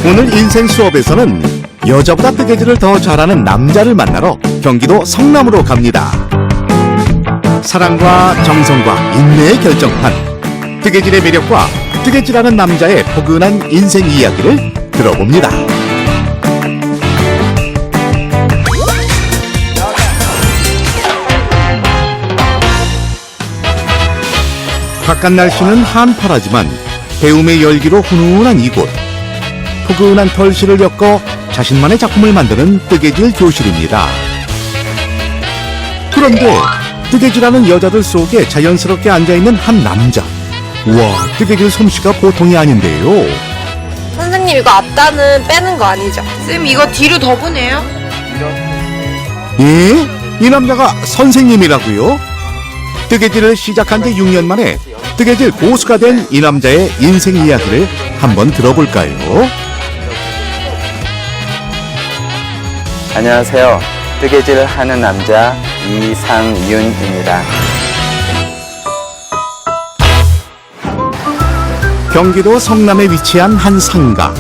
오늘 인생 수업에서는 여자보다 뜨개질을 더 잘하는 남자를 만나러 경기도 성남으로 갑니다. 사랑과 정성과 인내의 결정판, 뜨개질의 매력과 뜨개질하는 남자의 포근한 인생 이야기를 들어봅니다. 바깥 날씨는 한파라지만 배움의 열기로 훈훈한 이곳. 포근한 털실을 엮어 자신만의 작품을 만드는 뜨개질 교실입니다. 그런데 뜨개질하는 여자들 속에 자연스럽게 앉아있는 한 남자. 우와, 뜨개질 솜씨가 보통이 아닌데요. 선생님, 이거 앞단은 빼는 거 아니죠? 쌤, 이거 뒤로 더 보내요? 예? 이 남자가 선생님이라고요? 뜨개질을 시작한 지 6년 만에 뜨개질 고수가 된 이 남자의 인생 이야기를 한번 들어볼까요? 안녕하세요. 뜨개질을 하는 남자 이상윤입니다. 경기도 성남에 위치한 한 상가.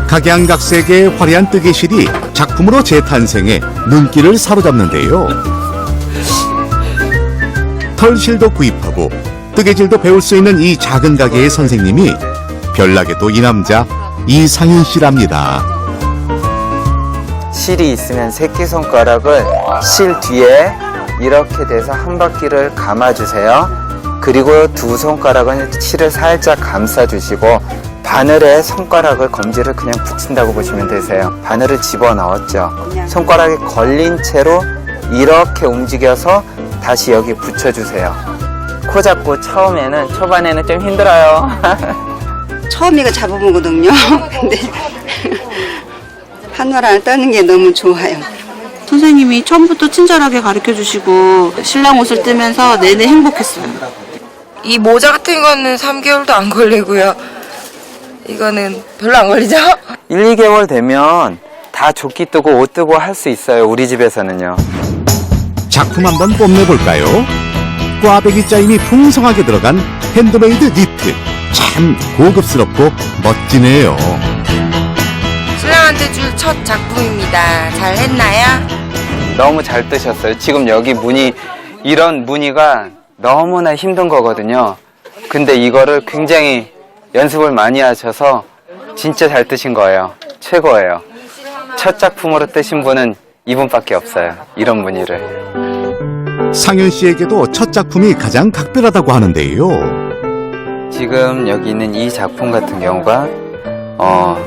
각양각색의 화려한 뜨개실이 작품으로 재탄생해 눈길을 사로잡는데요. 털실도 구입하고 뜨개질도 배울 수 있는 이 작은 가게의 선생님이 별나게도 이 남자 이상윤 씨랍니다. 실이 있으면 새끼손가락을 실 뒤에 이렇게 돼서 한 바퀴를 감아주세요. 그리고 두 손가락은 실을 살짝 감싸주시고 바늘에 손가락을 검지를 그냥 붙인다고 보시면 되세요. 바늘을 집어넣었죠. 손가락에 걸린 채로 이렇게 움직여서 다시 여기 붙여주세요. 코 잡고 초반에는 좀 힘들어요. 처음이가 잡아보거든요. 근데 한화를 떠는 게 너무 좋아요. 선생님이 처음부터 친절하게 가르쳐주시고 신랑 옷을 뜨면서 내내 행복했어요. 이 모자 같은 거는 3개월도 안 걸리고요. 이거는 별로 안 걸리죠? 1, 2개월 되면 다 조끼 뜨고 옷 뜨고 할 수 있어요. 우리 집에서는요. 작품 한번 뽐내볼까요? 꽈배기 짜임이 풍성하게 들어간 핸드메이드 니트. 참 고급스럽고 멋지네요. 신랑한테 줄 첫 작품입니다. 잘 했나요? 너무 잘 뜨셨어요. 지금 여기 이런 무늬가 너무나 힘든 거거든요. 근데 이거를 굉장히 연습을 많이 하셔서 진짜 잘 뜨신 거예요. 최고예요. 첫 작품으로 뜨신 분은 이분밖에 없어요. 이런 무늬를. 상윤 씨에게도 첫 작품이 가장 각별하다고 하는데요. 지금 여기 있는 이 작품 같은 경우가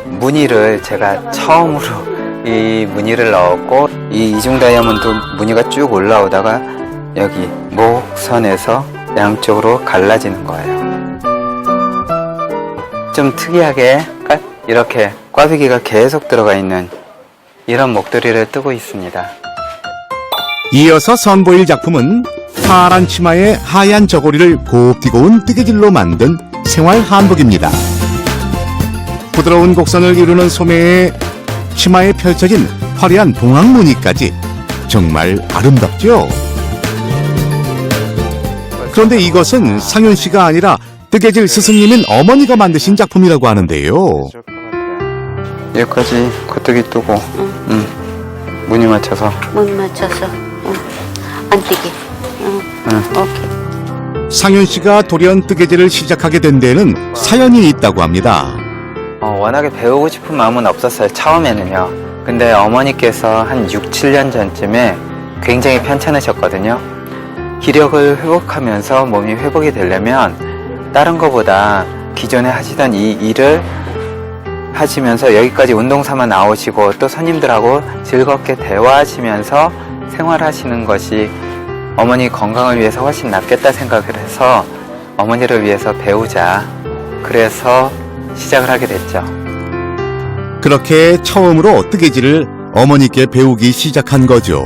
무늬를 제가 처음으로 이 무늬를 넣었고 이 이중 다이아몬드 무늬가 쭉 올라오다가 여기 목선에서 양쪽으로 갈라지는 거예요. 좀 특이하게 이렇게 꽈배기가 계속 들어가 있는 이런 목도리를 뜨고 있습니다. 이어서 선보일 작품은 파란 치마에 하얀 저고리를 곱디고 온 뜨개질로 만든 생활 한복입니다. 부드러운 곡선을 이루는 소매에 치마에 펼쳐진 화려한 동학 무늬까지 정말 아름답죠? 그런데 이것은 상윤 씨가 아니라 뜨개질 스승님인 어머니가 만드신 작품이라고 하는데요. 여기까지 겉뜨기 뜨고 무늬 맞춰서 무늬 맞춰서 안 뛰게. 오케이. 상윤 씨가 돌연 뜨개질을 시작하게 된 데에는 사연이 있다고 합니다. 워낙에 배우고 싶은 마음은 없었어요. 처음에는요. 근데 어머니께서 한 6, 7년 전쯤에 굉장히 편찮으셨거든요. 기력을 회복하면서 몸이 회복이 되려면 다른 거보다 기존에 하시던 이 일을 하시면서 여기까지 운동삼아 나오시고 또 손님들하고 즐겁게 대화하시면서 생활하시는 것이 어머니 건강을 위해서 훨씬 낫겠다 생각을 해서 어머니를 위해서 배우자. 그래서 시작을 하게 됐죠. 그렇게 처음으로 뜨개질을 어머니께 배우기 시작한 거죠.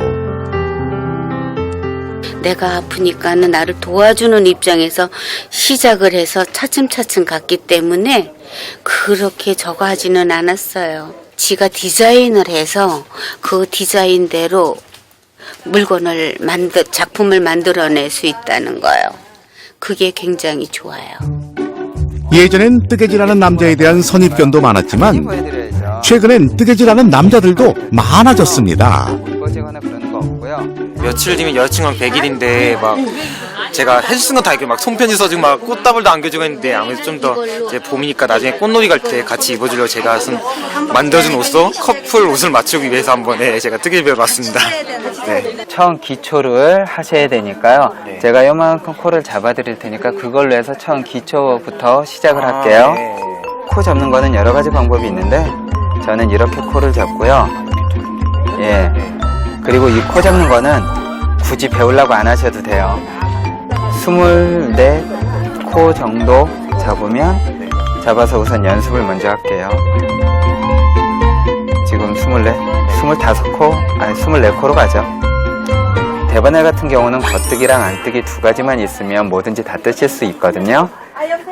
내가 아프니까는 나를 도와주는 입장에서 시작을 해서 차츰차츰 갔기 때문에 그렇게 저거 하지는 않았어요. 지가 디자인을 해서 그 디자인대로 물건을 작품을 만들어낼 수 있다는 거예요. 그게 굉장히 좋아요. 예전엔 뜨개질하는 남자에 대한 선입견도 많았지만 보여드려야죠. 최근엔 뜨개질하는 남자들도 많아졌습니다. 꺼지거나 그러는 거 없고요. 며칠 뒤면 여자친구랑 100일인데 막 제가 해줄 수 있는 거 다 이렇게 막 손편지 써주고 막 꽃다발도 안겨주고 했는데 아무래도 좀 더 이제 봄이니까 나중에 꽃놀이 갈 때 같이 입어주려고 제가 만들어준 옷으로 커플 옷을 맞추기 위해서 한번 제가 뜨개질 배워봤습니다. 네. 처음 기초를 하셔야 되니까요. 제가 요만큼 코를 잡아드릴 테니까 그걸로 해서 처음 기초부터 시작을 할게요. 네. 코 잡는 거는 여러 가지 방법이 있는데 저는 이렇게 코를 잡고요. 예. 그리고 이 코 잡는 거는 굳이 배우려고 안 하셔도 돼요. 24코 정도 잡아서 우선 연습을 먼저 할게요. 지금 24코로 가죠. 대바늘 같은 경우는 겉뜨기랑 안뜨기 두 가지만 있으면 뭐든지 다 뜨실 수 있거든요.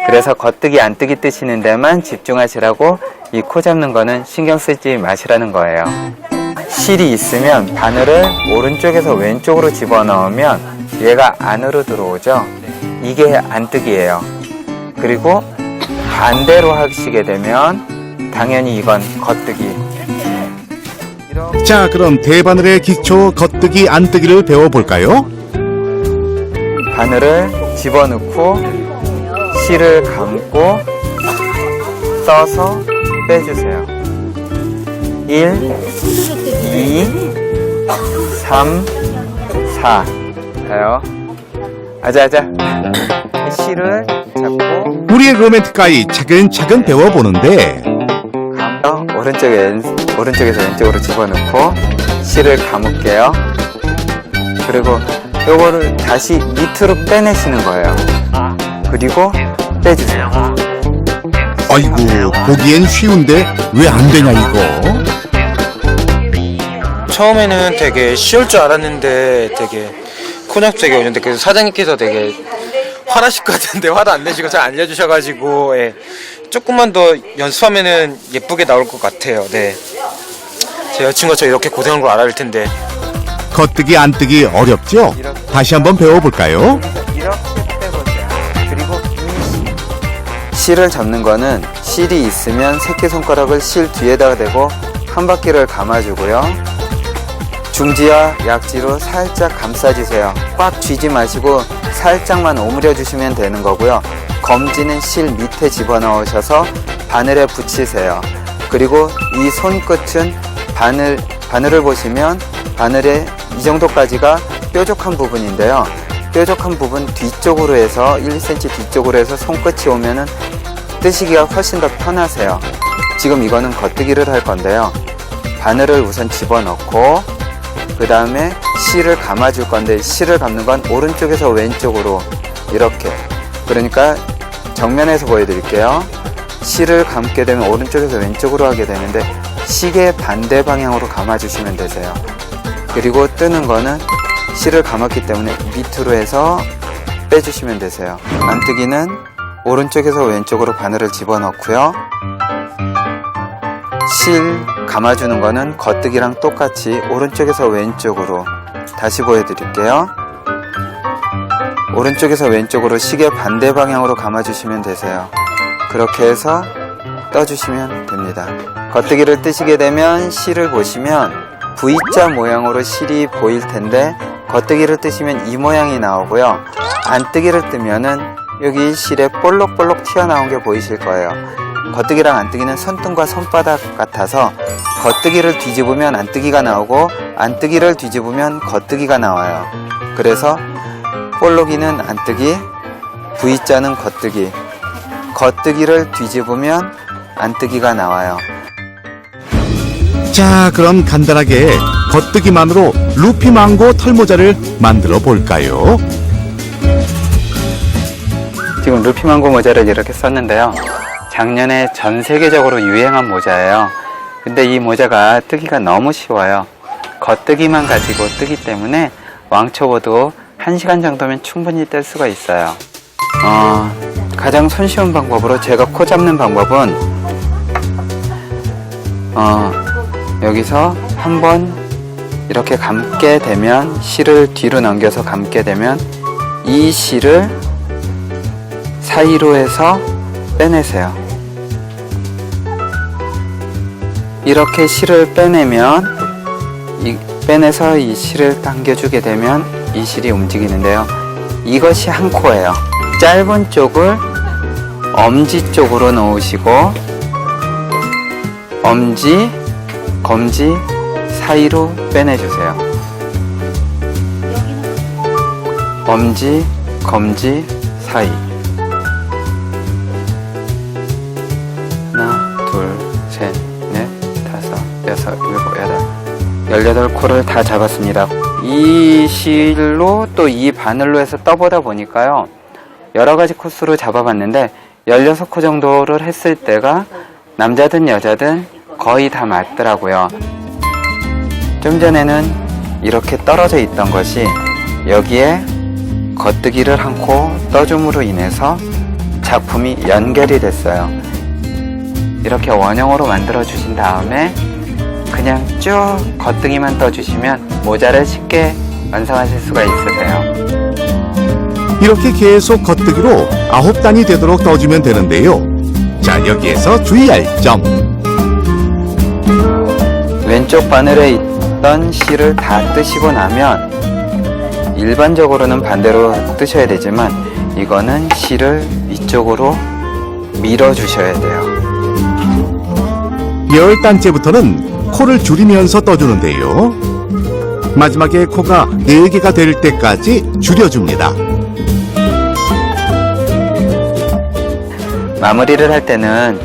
그래서 겉뜨기 안뜨기 뜨시는 데만 집중하시라고 이 코 잡는 거는 신경 쓰지 마시라는 거예요. 실이 있으면 바늘을 오른쪽에서 왼쪽으로 집어넣으면 얘가 안으로 들어오죠. 이게 안뜨기예요. 그리고 반대로 하시게 되면 당연히 이건 겉뜨기. 자, 그럼 대바늘의 기초 겉뜨기 안뜨기를 배워볼까요? 바늘을 집어넣고 실을 감고 떠서 빼주세요. 1, 2, 3, 4. 자요. 아자아자. 실을 잡고 우리의 로맨틱 가이 차근차근 배워보는데 감어 오른쪽에서 왼쪽으로 집어넣고 실을 감을게요. 그리고 요거를 다시 밑으로 빼내시는 거예요. 그리고 빼주세요. 아이고, 보기엔 쉬운데 왜 안 되냐 이거? 처음에는 되게 쉬울 줄 알았는데 되게 코잡 되게 어려운데 그래서 사장님께서 되게 화나실 것 같은데 화도 안 내시고 잘 알려주셔가지고 조금만 더 연습하면은 예쁘게 나올 것 같아요. 네. 제 여친과 저 이렇게 고생한 걸 알아야 할 텐데. 겉뜨기 안뜨기 어렵죠? 다시 한번 배워볼까요? 이렇게 빼보세요. 그리고 실을 잡는 거는 실이 있으면 새끼손가락을 실 뒤에다가 대고 한 바퀴를 감아주고요. 중지와 약지로 살짝 감싸주세요. 꽉 쥐지 마시고 살짝만 오므려 주시면 되는 거고요. 검지는 실 밑에 집어넣으셔서 바늘에 붙이세요. 그리고 이 손끝은 바늘을 보시면 바늘의 이 정도까지가 뾰족한 부분인데요. 뾰족한 부분 뒤쪽으로 해서 1cm 뒤쪽으로 해서 손끝이 오면은 뜨시기가 훨씬 더 편하세요. 지금 이거는 겉뜨기를 할 건데요. 바늘을 우선 집어넣고 그 다음에 실을 감아줄 건데 실을 감는 건 오른쪽에서 왼쪽으로 이렇게, 그러니까 정면에서 보여드릴게요. 실을 감게 되면 오른쪽에서 왼쪽으로 하게 되는데 시계 반대 방향으로 감아주시면 되세요. 그리고 뜨는 거는 실을 감았기 때문에 밑으로 해서 빼주시면 되세요. 안뜨기는 오른쪽에서 왼쪽으로 바늘을 집어넣고요. 실 감아주는 거는 겉뜨기랑 똑같이 오른쪽에서 왼쪽으로, 다시 보여드릴게요. 오른쪽에서 왼쪽으로 시계 반대 방향으로 감아주시면 되세요. 그렇게 해서 떠주시면 됩니다. 겉뜨기를 뜨시게 되면 실을 보시면 V자 모양으로 실이 보일 텐데 겉뜨기를 뜨시면 이 모양이 나오고요. 안뜨기를 뜨면은 여기 실에 볼록볼록 튀어나온 게 보이실 거예요. 겉뜨기랑 안뜨기는 손등과 손바닥 같아서 겉뜨기를 뒤집으면 안뜨기가 나오고 안뜨기를 뒤집으면 겉뜨기가 나와요. 그래서 볼록이는 안뜨기, V자는 겉뜨기, 겉뜨기를 뒤집으면 안뜨기가 나와요. 자, 그럼 간단하게 겉뜨기만으로 루피망고 털모자를 만들어 볼까요? 지금 루피망고 모자를 이렇게 썼는데요. 작년에 전 세계적으로 유행한 모자예요. 근데 이 모자가 뜨기가 너무 쉬워요. 겉뜨기만 가지고 뜨기 때문에 왕초보도 1시간 정도면 충분히 뜰 수가 있어요. 가장 손쉬운 방법으로 제가 코 잡는 방법은 여기서 한번 이렇게 감게 되면, 실을 뒤로 넘겨서 감게 되면 이 실을 사이로 해서 빼내세요. 이렇게 실을 빼내서 이 실을 당겨주게 되면 이 실이 움직이는데요. 이것이 한 코예요. 짧은 쪽을 엄지 쪽으로 놓으시고 엄지, 검지 사이로 빼내주세요. 엄지, 검지 사이. 하나, 둘, 셋, 넷, 다섯, 여섯, 일곱, 여덟. 18코를 다 잡았습니다. 이 실로 또 이 바늘로 해서 떠보다 보니까요. 여러 가지 코스로 잡아봤는데 16코 정도를 했을 때가 남자든 여자든 거의 다 맞더라고요. 좀 전에는 이렇게 떨어져 있던 것이 여기에 겉뜨기를 한 코 떠줌으로 인해서 작품이 연결이 됐어요. 이렇게 원형으로 만들어 주신 다음에 그냥 쭉 겉뜨기만 떠주시면 모자를 쉽게 완성하실 수가 있으세요. 이렇게 계속 겉뜨기로 9단이 되도록 떠주면 되는데요. 자, 여기에서 주의할 점. 왼쪽 바늘에 있던 실을 다 뜨시고 나면 일반적으로는 반대로 뜨셔야 되지만 이거는 실을 이쪽으로 밀어 주셔야 돼요. 10단째부터는 코를 줄이면서 떠주는데요. 마지막에 코가 4개가 될 때까지 줄여줍니다. 마무리를 할 때는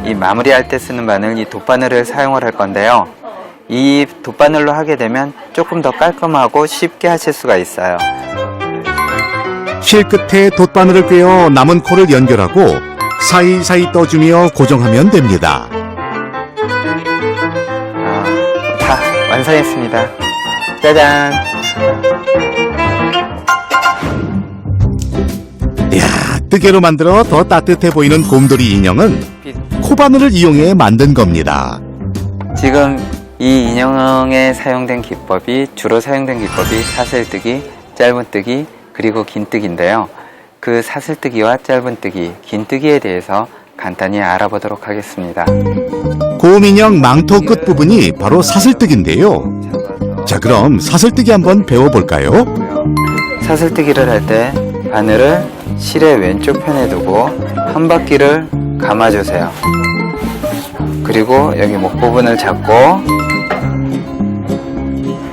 이 마무리할 때 쓰는 바늘, 이 돗바늘을 사용을 할 건데요. 이 돗바늘로 하게 되면 조금 더 깔끔하고 쉽게 하실 수가 있어요. 실 끝에 돗바늘을 꿰어 남은 코를 연결하고 사이사이 떠주며 고정하면 됩니다. 다 완성했습니다. 짜잔! 이야, 뜨개로 만들어 더 따뜻해 보이는 곰돌이 인형은 코바늘을 이용해 만든 겁니다. 지금 이 인형에 사용된 기법이 주로 사용된 기법이 사슬뜨기, 짧은뜨기, 그리고 긴뜨기인데요. 그 사슬뜨기와 짧은뜨기, 긴뜨기에 대해서 간단히 알아보도록 하겠습니다. 곰인형 망토 끝부분이 바로 사슬뜨기인데요. 자, 그럼 사슬뜨기 한번 배워볼까요? 사슬뜨기를 할 때 바늘을 실의 왼쪽 편에 두고 한 바퀴를 감아주세요. 그리고 여기 목 부분을 잡고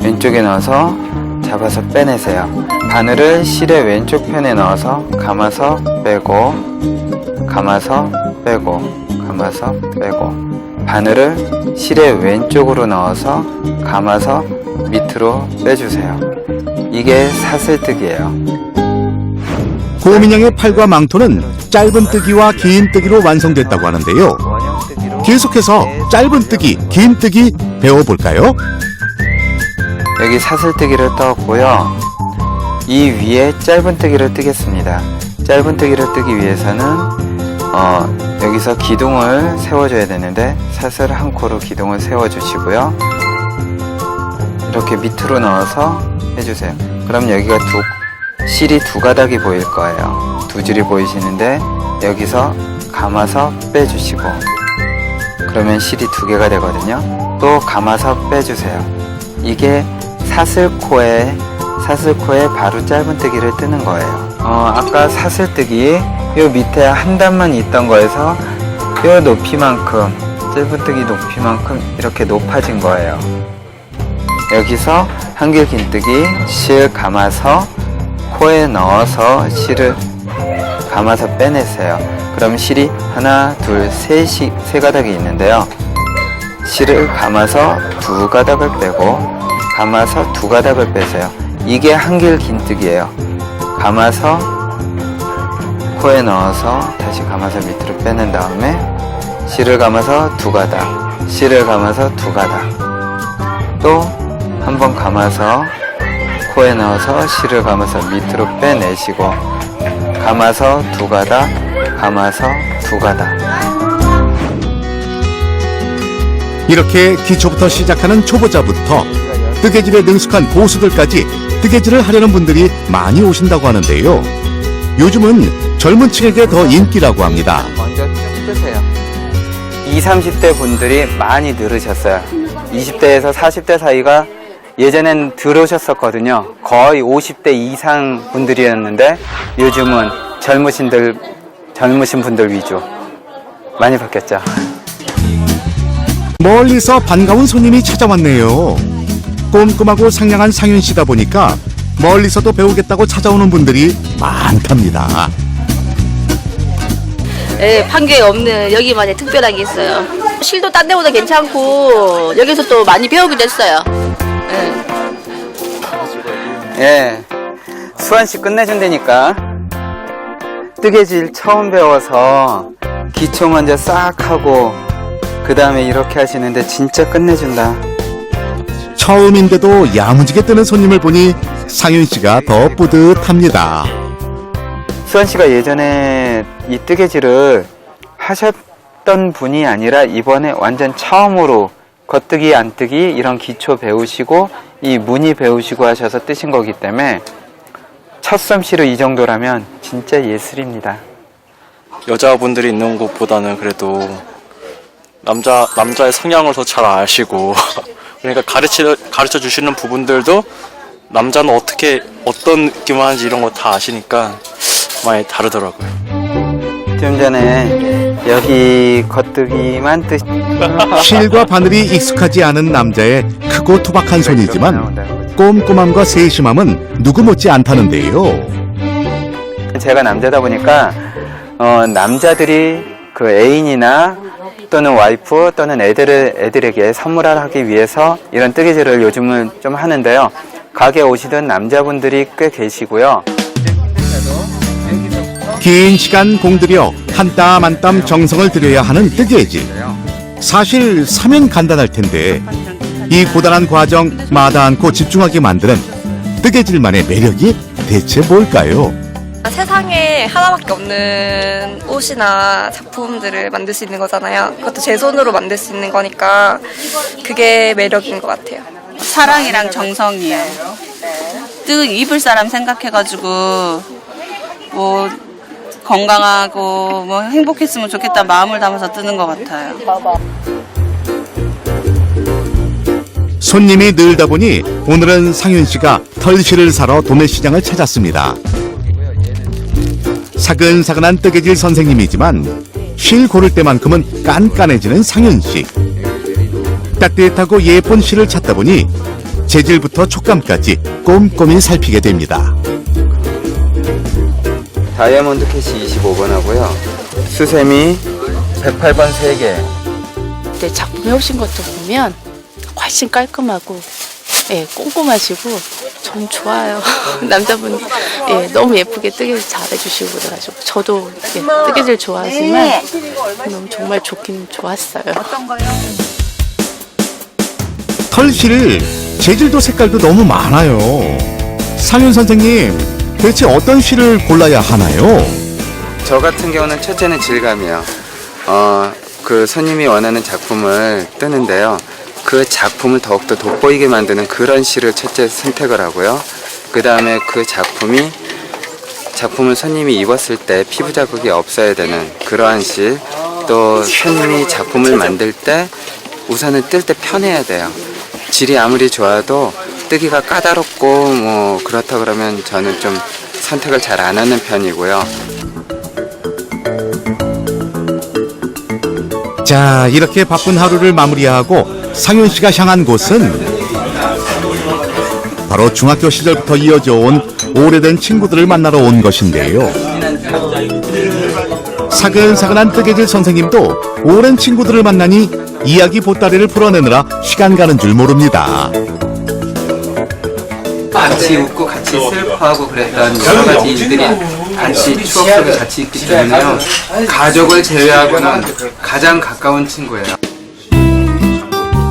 왼쪽에 넣어서 잡아서 빼내세요. 바늘을 실의 왼쪽 편에 넣어서 감아서 빼고 감아서 빼고 감아서 빼고 바늘을 실의 왼쪽으로 넣어서 감아서 밑으로 빼주세요. 이게 사슬뜨기예요. 곰인형의 팔과 망토는 짧은뜨기와 긴뜨기로 완성됐다고 하는데요. 계속해서 짧은뜨기, 긴뜨기 배워볼까요? 여기 사슬뜨기를 떴고요. 이 위에 짧은뜨기를 뜨겠습니다. 짧은뜨기를 뜨기 위해서는 여기서 기둥을 세워줘야 되는데 사슬 한 코로 기둥을 세워주시고요. 이렇게 밑으로 넣어서 해주세요. 그럼 여기가 실이 두 가닥이 보일 거예요. 두 줄이 보이시는데 여기서 감아서 빼주시고 그러면 실이 두 개가 되거든요. 또 감아서 빼주세요. 이게 사슬코에 바로 짧은뜨기를 뜨는 거예요. 아까 사슬뜨기 요 밑에 한 단만 있던 거에서 요 높이만큼 짧은뜨기 높이만큼 이렇게 높아진 거예요. 여기서 한길 긴뜨기 실 감아서 코에 넣어서 실을 감아서 빼내세요. 그럼 실이 하나, 둘, 세 가닥이 있는데요. 실을 감아서 두 가닥을 빼고 감아서 두 가닥을 빼세요. 이게 한길 긴뜨기예요. 감아서 코에 넣어서 다시 감아서 밑으로 빼낸 다음에 실을 감아서 두 가닥, 실을 감아서 두 가닥, 또 한 번 감아서 코에 넣어서 실을 감아서 밑으로 빼내시고 감아서 두 가닥, 감아서 두 가닥. 이렇게 기초부터 시작하는 초보자부터 뜨개질에 능숙한 고수들까지 뜨개질을 하려는 분들이 많이 오신다고 하는데요. 요즘은 젊은 층에게 더 인기라고 합니다. 먼저 쭉 뜨세요. 20, 30대 분들이 많이 늘으셨어요. 20대에서 40대 사이가 예전엔 들어오셨었거든요. 거의 50대 이상 분들이었는데 요즘은 젊으신 분들 위주. 많이 바뀌었죠. 멀리서 반가운 손님이 찾아왔네요. 꼼꼼하고 상냥한 상윤 씨다 보니까 멀리서도 배우겠다고 찾아오는 분들이 많답니다. 예, 판교에 없는 여기만의 특별한 게 있어요. 실도 딴 데보다 괜찮고 여기서 또 많이 배우게 됐어요. 예. 예, 수환 씨 끝내준다니까. 뜨개질 처음 배워서 기초 먼저 싹 하고 그 다음에 이렇게 하시는데 진짜 끝내준다. 처음인데도 야무지게 뜨는 손님을 보니 상윤 씨가 더 뿌듯합니다. 수환 씨가 예전에 이 뜨개질을 하셨던 분이 아니라 이번에 완전 처음으로 겉뜨기, 안뜨기 이런 기초 배우시고 이 무늬 배우시고 하셔서 뜨신 거기 때문에 첫 솜씨로 이 정도라면 진짜 예술입니다. 여자분들이 있는 곳보다는 그래도 남자의 성향을 더 잘 아시고 그러니까 가르쳐 주시는 부분들도 남자는 어떤 느낌을 하는지 이런 거 다 아시니까 많이 다르더라고요. 좀 전에 여기 겉뜨기만 실과 바늘이 익숙하지 않은 남자의 크고 투박한 손이지만 꼼꼼함과 세심함은 누구 못지 않다는데요. 제가 남자다 보니까 남자들이 그 애인이나 또는 와이프 또는 애들에게 선물하기 위해서 이런 뜨개질을 요즘은 좀 하는데요. 가게 오시던 남자분들이 꽤 계시고요. 긴 시간 공들여 한 땀 한 땀 정성을 들여야 하는 뜨개질. 사실 사면 간단할 텐데 이 고단한 과정 마다 않고 집중하게 만드는 뜨개질만의 매력이 대체 뭘까요? 세상에 하나밖에 없는 옷이나 작품들을 만들 수 있는 거잖아요. 그것도 제 손으로 만들 수 있는 거니까 그게 매력인 것 같아요. 사랑이랑 정성이에요. 입을 사람 생각해가지고 뭐 건강하고 뭐 행복했으면 좋겠다 마음을 담아서 뜨는 것 같아요. 손님이 늘다 보니 오늘은 상윤 씨가 털실을 사러 도매시장을 찾았습니다. 사근사근한 뜨개질 선생님이지만 실 고를 때만큼은 깐깐해지는 상윤 씨. 따뜻하고 예쁜 실을 찾다 보니 재질부터 촉감까지 꼼꼼히 살피게 됩니다. 다이아몬드 캐시 25번 하고요. 수세미 108번 3개. 내 작품 해오신 것도 보면 훨씬 깔끔하고 예, 꼼꼼하시고 전 좋아요. 남자분 예, 너무 예쁘게 뜨개질 잘해주시고 그래가지고 저도 예, 뜨개질 좋아하지만 너무 정말 좋긴 좋았어요. 털실 재질도 색깔도 너무 많아요. 상윤 선생님 대체 어떤 실을 골라야 하나요? 저 같은 경우는 첫째는 질감이요. 그 손님이 원하는 작품을 뜨는데요. 그 작품을 더욱더 돋보이게 만드는 그런 실을 첫째 선택을 하고요. 그 다음에 그 작품을 손님이 입었을 때 피부 자국이 없어야 되는 그러한 실, 또 손님이 작품을 만들 때 우선은 뜰 때 편해야 돼요. 질이 아무리 좋아도 뜨기가 까다롭고 뭐 그렇다 그러면 저는 좀 선택을 잘 안 하는 편이고요. 자, 이렇게 바쁜 하루를 마무리하고 상윤 씨가 향한 곳은 바로 중학교 시절부터 이어져 온 오래된 친구들을 만나러 온 것인데요. 사근사근한 뜨개질 선생님도 오랜 친구들을 만나니 이야기 보따리를 풀어내느라 시간 가는 줄 모릅니다. 같이 웃고 같이 슬퍼하고 그랬던 여러 가지 일들이 같이 추억 속에 같이 있기 때문에요. 가족을 제외하고는 가장 가까운 친구예요.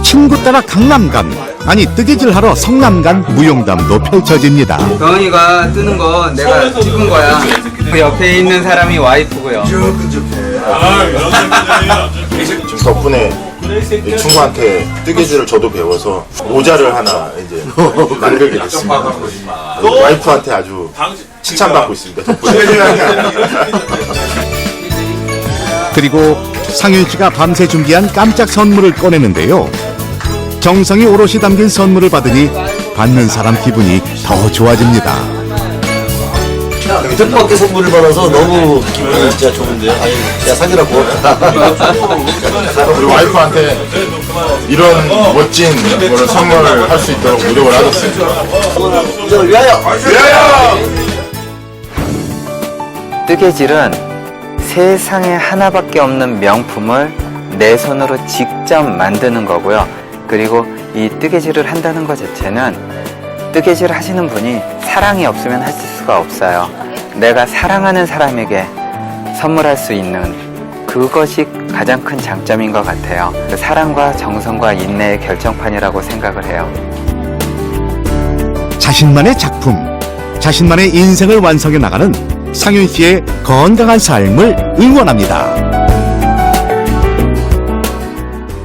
친구 따라 강남간, 아니 뜨개질 하러 성남간 무용담도 펼쳐집니다. 경은이가 뜨는 거 내가 찍은 거야. 그 옆에 있는 사람이 와이프고요. 덕분에 이 친구한테 뜨개질을 저도 배워서 모자를 하나 이제 만들게 됐습니다. 와이프한테 아주 칭찬받고 있습니다. 덕분에. 그리고 상윤 씨가 밤새 준비한 깜짝 선물을 꺼내는데요. 정성이 오롯이 담긴 선물을 받으니 받는 사람 기분이 더 좋아집니다. 뜻밖의 선물을 받아서 너무 기분이 진짜 좋은데요. 아니, 야, 상현아 고맙다. 우리 와이프한테 이런 멋진 거를 선물을 할 수 있도록 노력을 하셨어요. 위하여! 뜨개질은 세상에 하나밖에 없는 명품을 내 손으로 직접 만드는 거고요. 그리고 이 뜨개질을 한다는 것 자체는 뜨개질 하시는 분이 사랑이 없으면 하실 수가 없어요. 내가 사랑하는 사람에게 선물할 수 있는 그것이 가장 큰 장점인 것 같아요. 그 사랑과 정성과 인내의 결정판이라고 생각을 해요. 자신만의 작품, 자신만의 인생을 완성해 나가는 상윤 씨의 건강한 삶을 응원합니다.